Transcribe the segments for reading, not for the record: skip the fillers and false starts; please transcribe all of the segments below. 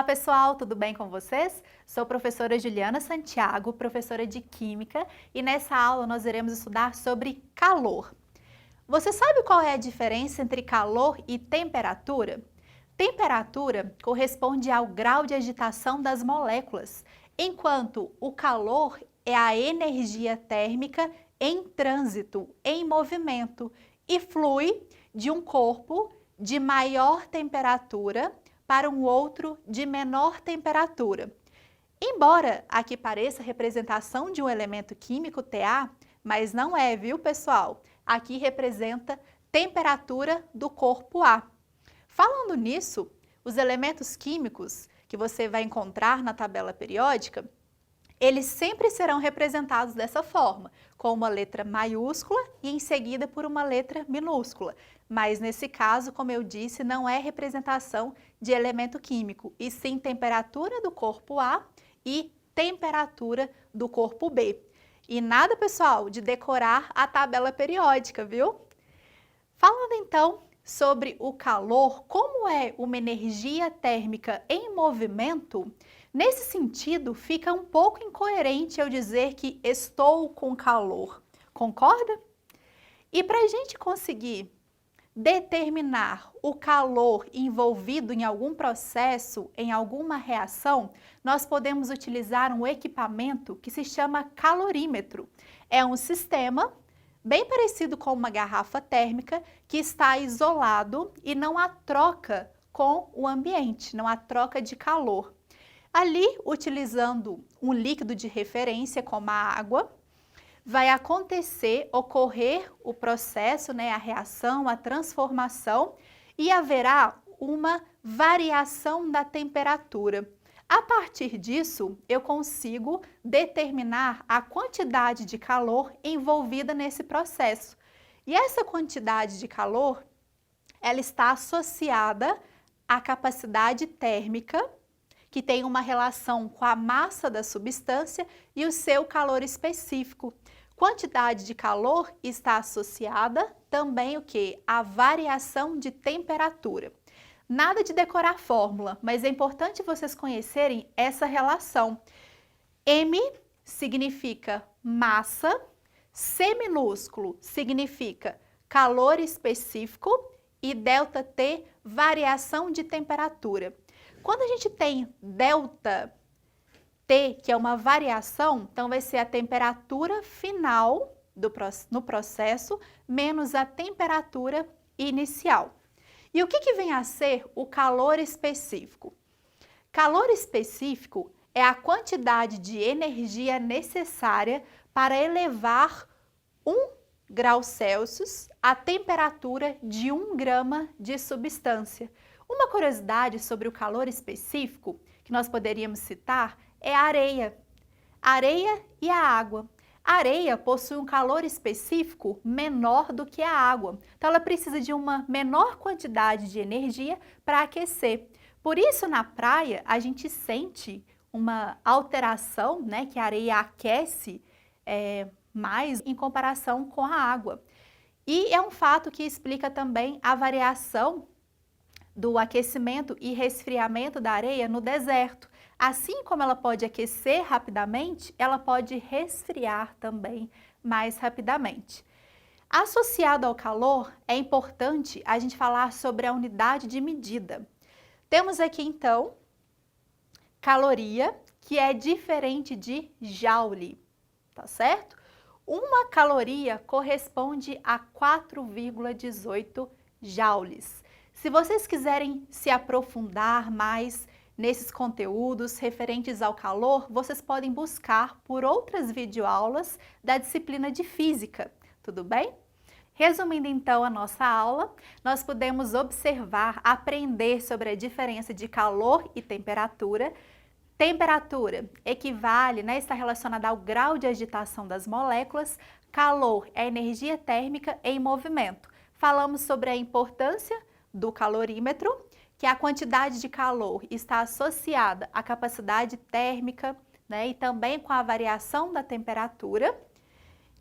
pessoal, tudo bem com vocês? Sou a professora Juliana Santiago, professora de Química, e nessa aula nós iremos estudar sobre calor. Você sabe qual é a diferença entre calor e temperatura? Temperatura corresponde ao grau de agitação das moléculas, enquanto o calor é a energia térmica em trânsito, em movimento, e flui de um corpo de maior temperatura para um outro de menor temperatura. Embora aqui pareça representação de um elemento químico Ta, mas não é, viu, pessoal? Aqui representa temperatura do corpo A. Falando nisso, os elementos químicos que você vai encontrar na tabela periódica, eles sempre serão representados dessa forma, com uma letra maiúscula e em seguida por uma letra minúscula. Mas nesse caso, como eu disse, não é representação de elemento químico, e sim temperatura do corpo A e temperatura do corpo B. E nada, pessoal, de decorar a tabela periódica, viu? Falando então sobre o calor, como é uma energia térmica em movimento, nesse sentido fica um pouco incoerente eu dizer que estou com calor, concorda? E para a gente conseguir determinar o calor envolvido em algum processo, em alguma reação, nós podemos utilizar um equipamento que se chama calorímetro. É um sistema bem parecido com uma garrafa térmica que está isolado e não há troca com o ambiente, não há troca de calor. Ali, utilizando um líquido de referência como a água, vai ocorrer o processo, a reação, a transformação, e haverá uma variação da temperatura. A partir disso, eu consigo determinar a quantidade de calor envolvida nesse processo. E essa quantidade de calor, ela está associada à capacidade térmica, que tem uma relação com a massa da substância e o seu calor específico. Quantidade de calor está associada também o quê? A variação de temperatura. Nada de decorar fórmula, mas é importante vocês conhecerem essa relação. M significa massa, C minúsculo significa calor específico e ΔT, variação de temperatura. Quando a gente tem ΔT, que é uma variação, então vai ser a temperatura final no processo menos a temperatura inicial. E o que vem a ser o calor específico? Calor específico é a quantidade de energia necessária para elevar 1 grau Celsius a temperatura de 1 grama de substância. Uma curiosidade sobre o calor específico que nós poderíamos citar é a areia. A areia e a água. A areia possui um calor específico menor do que a água, então ela precisa de uma menor quantidade de energia para aquecer. Por isso, na praia, a gente sente uma alteração, que a areia aquece mais em comparação com a água. E é um fato que explica também a variação do aquecimento e resfriamento da areia no deserto. Assim como ela pode aquecer rapidamente, ela pode resfriar também mais rapidamente. Associado ao calor, é importante a gente falar sobre a unidade de medida. Temos aqui então caloria, que é diferente de joule, tá certo? Uma caloria corresponde a 4,18 joules. Se vocês quiserem se aprofundar mais nesses conteúdos referentes ao calor, vocês podem buscar por outras videoaulas da disciplina de Física, tudo bem? Resumindo então a nossa aula, nós podemos observar, aprender sobre a diferença de calor e temperatura. Temperatura equivale, está relacionada ao grau de agitação das moléculas. Calor é a energia térmica em movimento. Falamos sobre a importância do calorímetro, que a quantidade de calor está associada à capacidade térmica, e também com a variação da temperatura.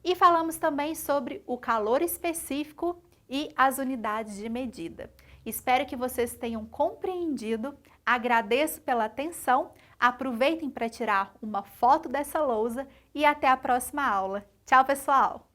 E falamos também sobre o calor específico e as unidades de medida. Espero que vocês tenham compreendido. Agradeço pela atenção. Aproveitem para tirar uma foto dessa lousa e até a próxima aula. Tchau, pessoal!